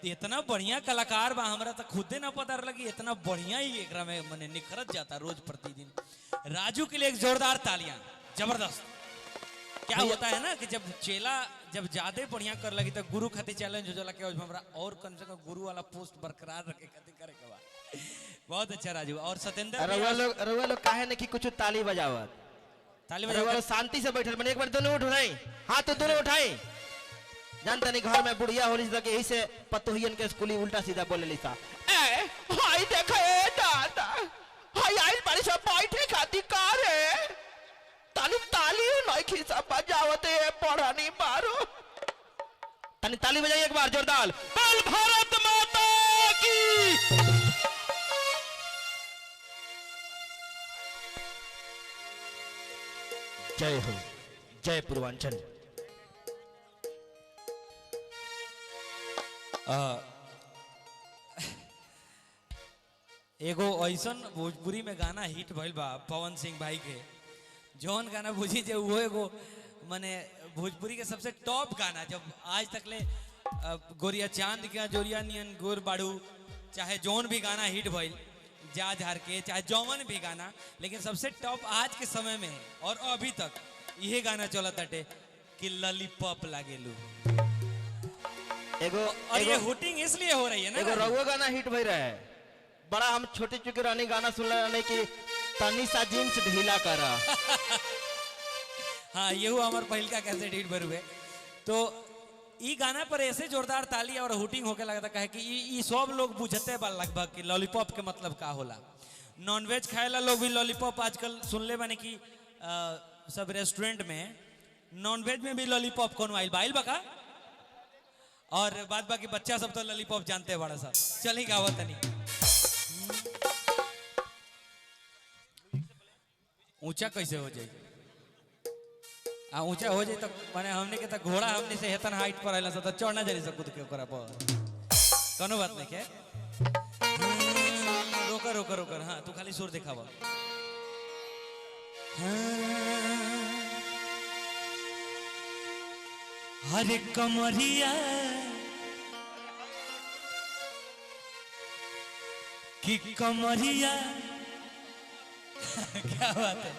इतना बढ़िया कलाकार बा, हमरा तो खुदे ना पता लगी इतना बढ़िया ही एकरा में मने निखरत जाता रोज प्रतिदिन। राजू के लिए एक जोरदार तालियां, जबरदस्त। क्या होता है ना कि जब चेला जब ज्यादा बढ़िया कर लगी तो गुरु खातिर चैलेंज हो जाला कि हमरा और कम से कम गुरु वाला पोस्ट बरकरार रखे खातिर करे के बा। बहुत अच्छा राजू। और सत्येंद्र रउआ लोग काहे नहीं कि कुछ ताली बजावत, ताली बजाओ, शांति से बैठल बने। एक बार दोनों उठाई हाथ, तो दोनों उठाई। जानता नहीं घर में बुढ़िया होली तक यही से पतोहियन के स्कूली उल्टा सीधा बोले लिसा। ए हाय देखा ए दादा, हाय आइल बारिश में बैठे खाती कार है। ताली ताली नहीं खिसा बजावत है पढ़ानी मारो। ताली ताली बजाइए एक बार जोरदार। बोल भारत माता की। जय हो, जय पूर्वांचल। एगो ऐसन भोजपुरी में गाना हिट भइल बा पवन सिंह भाई के, जौन गाना बुझी जे वो एगो माने भोजपुरी के सबसे टॉप गाना। जब आज तक ले गोरिया चांद के जोरिया नियन गोर बाड़ू, चाहे जौन भी गाना हिट भइल जा झार के, चाहे जौन भी गाना, लेकिन सबसे टॉप आज के समय में और अभी तक यही गाना चलत बाटे कि लॉलीपॉप लागेलू। और ये हुटिंग इसलिए हो रही है ना, एगो रउआ गाना हिट भई रहा है बड़ा। हम छोटे चुके रानी गाना सुन रहे कि तनी सा जींस ढीला करा। हाँ ये हमारे पहल का कैसे हिट भर हुए। तो ई गाना पर ऐसे जोरदार ताली और हुटिंग होके लगता कहे कि ई सब लोग बुझते बा लगभग कि लॉलीपॉप के मतलब का होला। नॉनवेज खाएला लोग भी लॉलीपॉप आजकल सुन ले बने कि सब रेस्टोरेंट में नॉनवेज में भी लॉलीपॉप कौन आइल बाइल बका। और बाद बाकी बच्चा सब तो लॉलीपॉप जानते हैं बड़ा सा। चली गावत नहीं ऊंचा कैसे हो जाए, ऊंचा हो जाए तो माने हमने के तो घोड़ा हमने से हेतन हाइट पर आइला तो चढ़ना जानी से कूद के ओकरा पर कोनो बात नहीं के। रोकर रोकर रोकर, हाँ तू खाली सुर दिखावा। हरे कमरिया की कमरिया क्या बात है।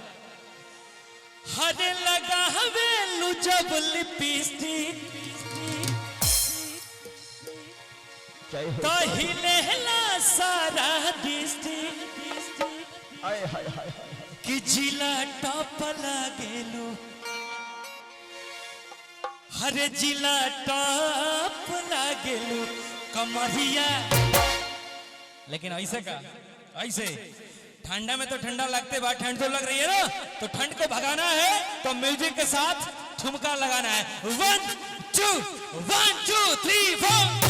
हरे लगा हवेलू जब लिपस्टिक तो हिलेला सारा डिस्ट्रिक्ट कि जिला टॉप लागेलू। हरे जिला टॉप लागेलू कमरिया। लेकिन ऐसे का ऐसे ठंडा में तो ठंडा लगते बात, ठंड तो लग रही है ना, तो ठंड को भगाना है तो म्यूजिक के साथ ठुमका लगाना है। 1 2 1 2 3 4।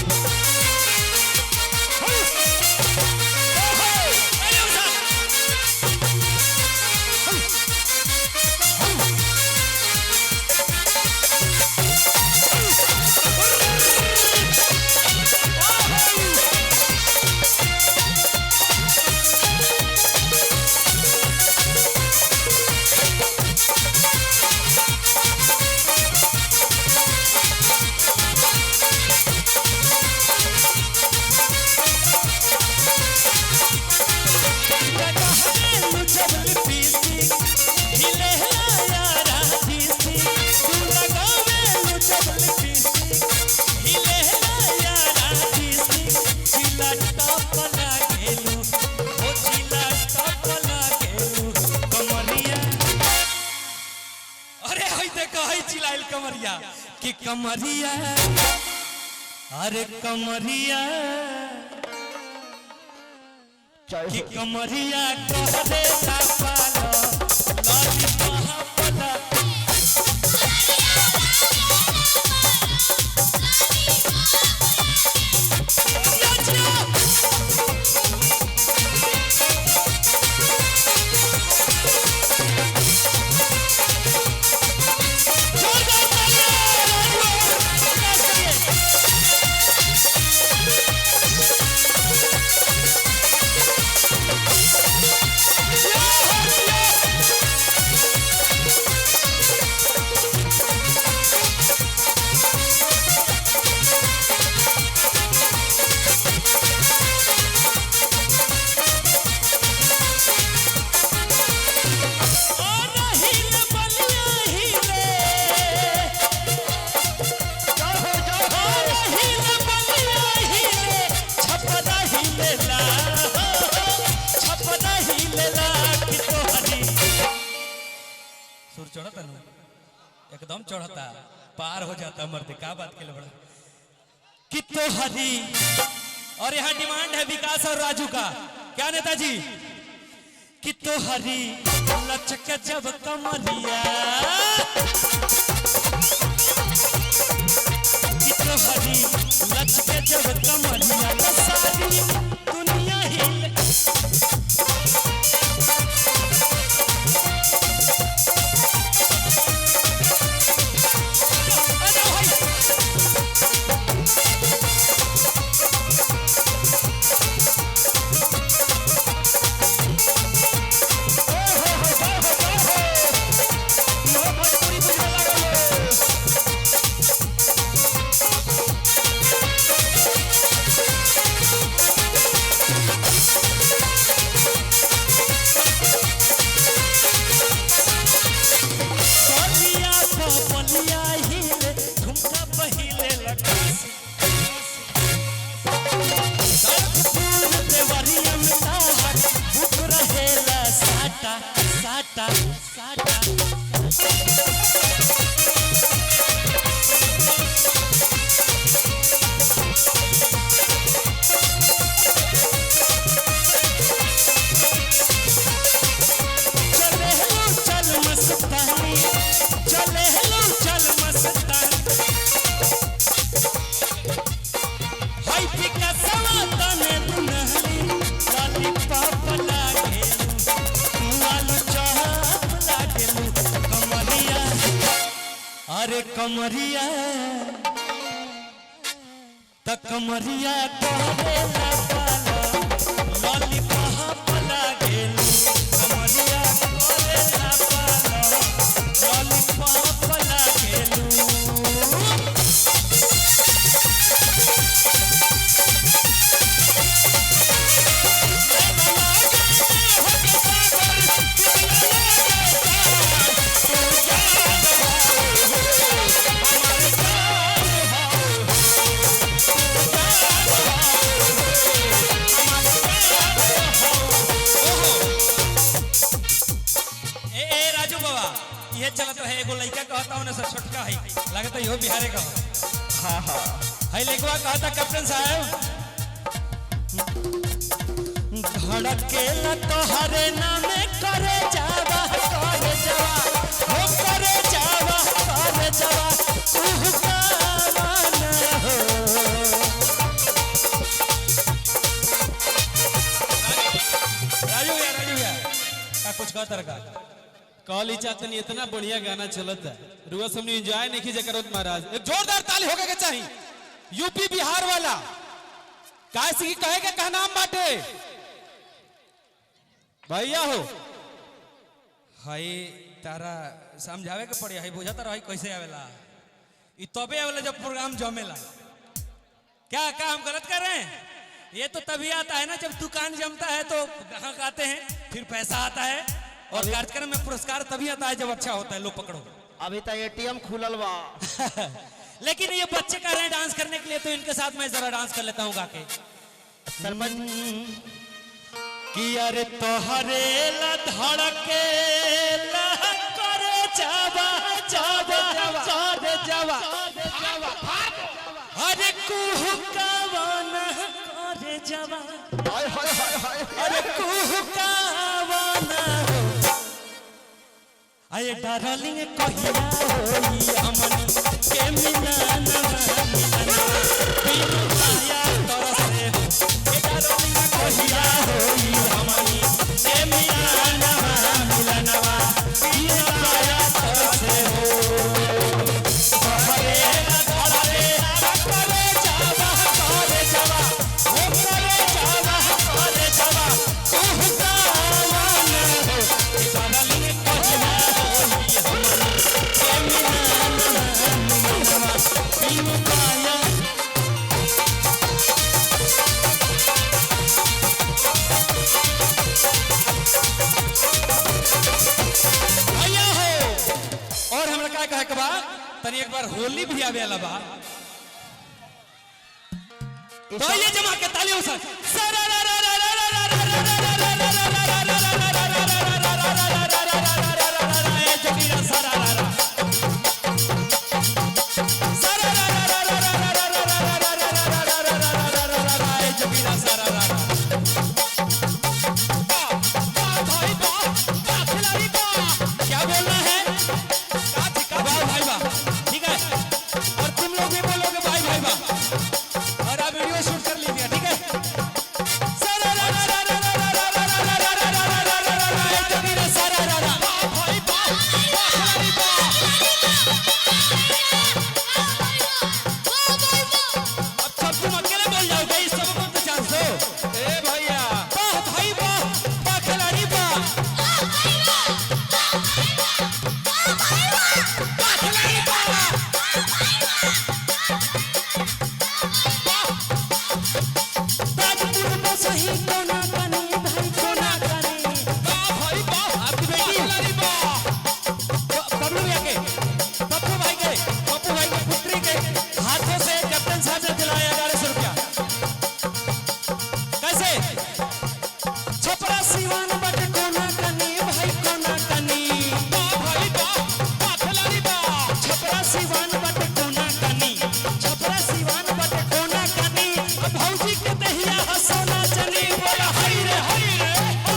कमरिया कि कमरिया, अरे कमरिया कि कमरिया कह दे पालो लॉलीपॉप वाला। एकदम चढ़ता पार हो जाता मर्द का बात के लिए बड़ा कि तो हरी। और यहाँ डिमांड है विकास और राजू का, क्या नेताजी? कि तो हरी लचक जब कमरिया, कि तो हरी लचक जब कमरिया तो सारी दुनिया हिल। अरे कमरिया त कमरिया करेला पाला लॉलीपॉप लागेलू, कमरिया करेला पाला लॉलीपॉप लागेलू। ये चलत है एगो लड़का कहता हूं ना सर छोटका है लगता है यो बिहारे का। हां हां है लड़का कहता कैप्टन साहब धड़केला तोहरे नामे करे जावा हो करे जावा तू कावन हो। राजू यार का कुछ कहता रखा कॉली चातनी इतना बढ़िया गाना चलता है, रुआ सबने एंजॉय नहीं की जकरत महाराज। एक जोरदार ताली होके के चाहिए यूपी बिहार वाला कैसे की कहे के का नाम बाटे भैया हो। हाय तारा समझावे के पड़ी है बुझाता रही कैसे आवेला ई तबे आवेला जब प्रोग्राम जमेला। क्या क्या हम गलत कर रहे हैं? ये तो तभी आता है ना जब दुकान जमता है तो ग्राहक आते हैं फिर पैसा आता है और कार्यक्रम में पुरस्कार तभी आता है जब अच्छा होता है। लो पकड़ो अभी तक एटीएम खुलल बा। लेकिन ये बच्चे कर रहे हैं डांस करने के लिए तो इनके साथ मैं जरा डांस कर लेता हूँ गा के। सरपंच कि अरे तोहरे ला धड़के ला करे जावा अरे कुहकावन करे जावा अरे कुहकावन आये डार्लिंग कहिया होई हमन के मिलनवा बिनु पाया तरसे ए डार्लिंग कहिया होई हमन के मिलनवा बिनु पाया तरसे हो। बहरे धड़रे करे जावा हो करे जावा कुहकावन हो ए डार्लिंग कहिया और हमरा का कहे के बाद तनी एक बार होली भी आवे वाला बा तो ये जमा के तालियों से जोगीरा सारा भौजी के दहिया हसोना चनी बोला हाय रे हो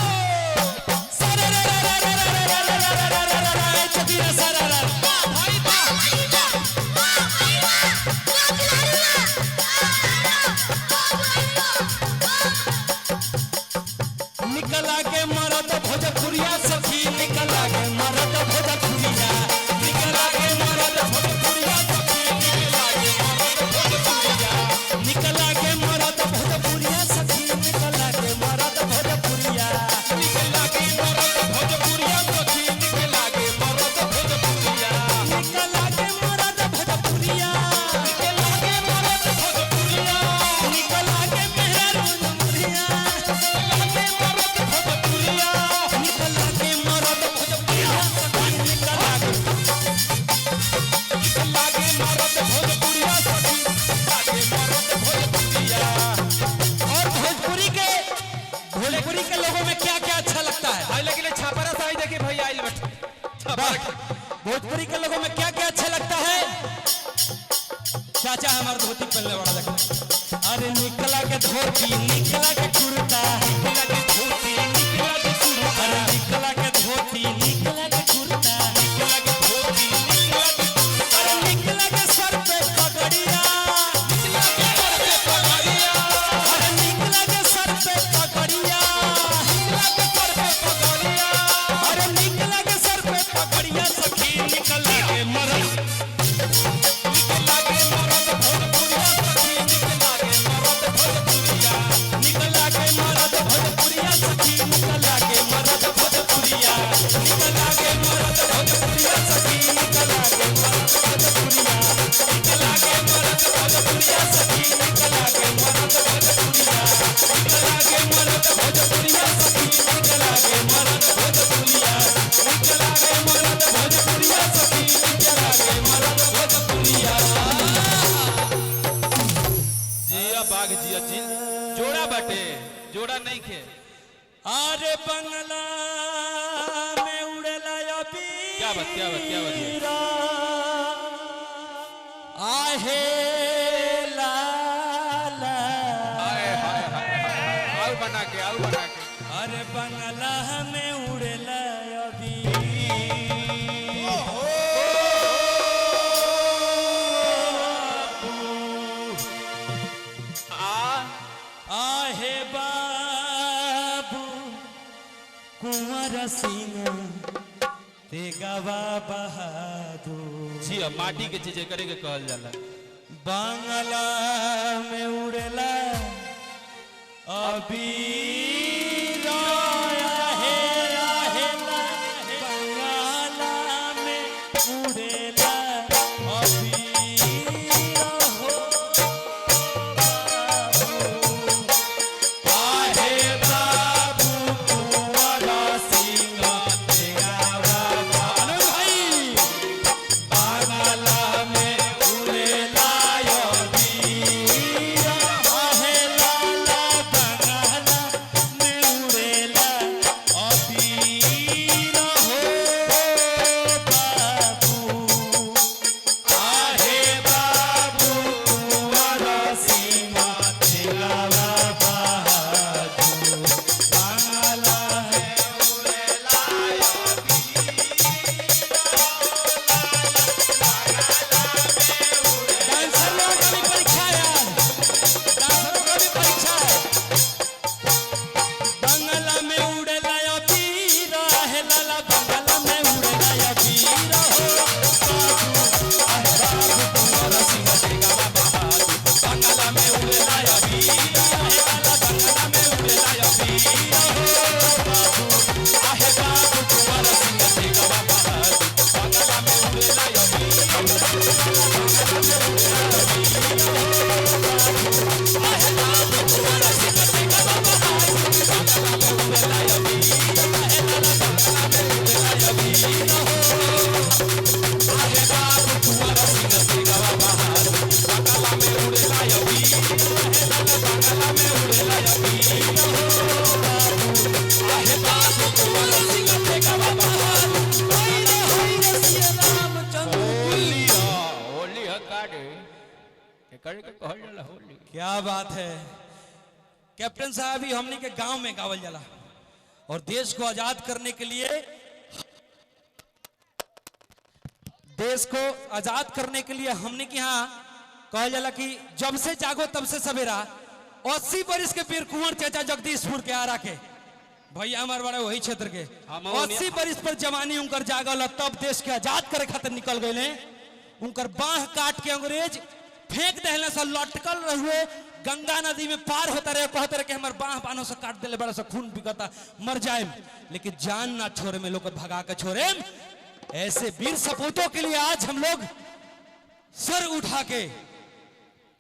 सारा रे रे रे रे रे रे रे चबीरा सारा रे भाई बा निकला के मरद भोजपुरिया सखी निकला के मरद भोजपुरिया निकला के मरद भोजपुरिया सखी निकला के मरद भोजपुरिया सखी निकला के मरद भोजपुरिया निकला के मरद भोजपुरिया सखी निकला के मरद भोजपुरिया निकला के मरद भोजपुरिया निकला के मरद भोजपुरिया निकला के मेहरा भोजपुरिया निकला के मरद भोजपुरिया सखी निकला के मरद भोजपुरिया सखी निकला के मरद भोजपुरिया। और भोजपुरी के लोगों में क्या क्या अच्छा लगता है भाई लेकिन छापरा साई देखिए भाई आइल बैठ भोजपुरी के लोगों में क्या क्या अच्छा लगता है चाचा हमारा धोती पहनने वाला लगता है अरे निकला के धोती निकला के कुर्ता निकला के धोती निकला के कुर्ता अरे निकला के धोती निकला के कुर्ता निकला के धोती निकला के अरे निकला के सर पे पगड़िया निकला के सर पे पगड़िया अरे निकला के सर पे पगड़िया निकला के सर पे पगड़िया अरे निकला के सर पे पगड़िया सखी निकला के मरद निकला के मरद भोजपुरिया सखी निकला के मरद भोजपुरिया निकला के मरद भोजपुरिया सखी निकला के मरद भोजपुरिया निकला के मरद भोजपुरिया सखी निकला के मरद भोजपुरिया निकला के मरद भोजपुरिया सखी निकला के मरद भोजपुरिया निकला के मरद भोजपुरिया सखी निकला के मरद भोजपुरिया निकला के मरद भोजपुरिया सखी निकला के मरद भोजपुरिया। जिया बाघ जिया जी जोड़ा बाटे जोड़ा नहीं खे अरे बंगला में उड़ेला अभी क्या बात आहे लाला हाय हाय हाय आउ बना के अरे बंगला में उड़ेला अभी आहे बाबू कुंवर सिंह तेगवा बहादुर जिया माटी के चीजें करे के कहल जाला बांगला में उड़ेला अभी बांगला में उड़ेला अभी क्या बात है कैप्टन साहब, ही हमने के गांव में गावल जाला और देश को आजाद करने के लिए, देश को आजाद करने के लिए हमने के यहाँ कहा जाला कि जब से जागो तब से सवेरा। 80 बरिस के वीर कुंवर चाचा जगदीशपुर के आरा के भैया हमारे बड़े वही क्षेत्र के 80 बरिस पर जवानी उनकर जागल, तब देश के आजाद करे खातिर निकल गए। उनकर बाह काट के अंग्रेज फेंक दहले से लटकल रहुए गंगा नदी में पार होता रहे, कहते रहे कि हमारे बाह बानों से काट दिले, बड़ा सा खून बिकता, मर जाए, लेकिन जान ना छोड़े में, लोग भगा के छोड़े। ऐसे वीर सपूतों के लिए आज हम लोग सर उठा के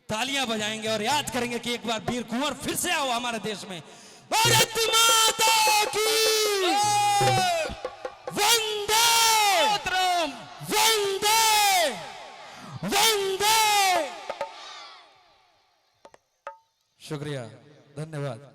तालियां बजाएंगे और याद करेंगे कि एक बार वीर कुंवर फिर से आओ हमारे देश में। भारत माता की वंदे वंदे वंदे। शुक्रिया, धन्यवाद।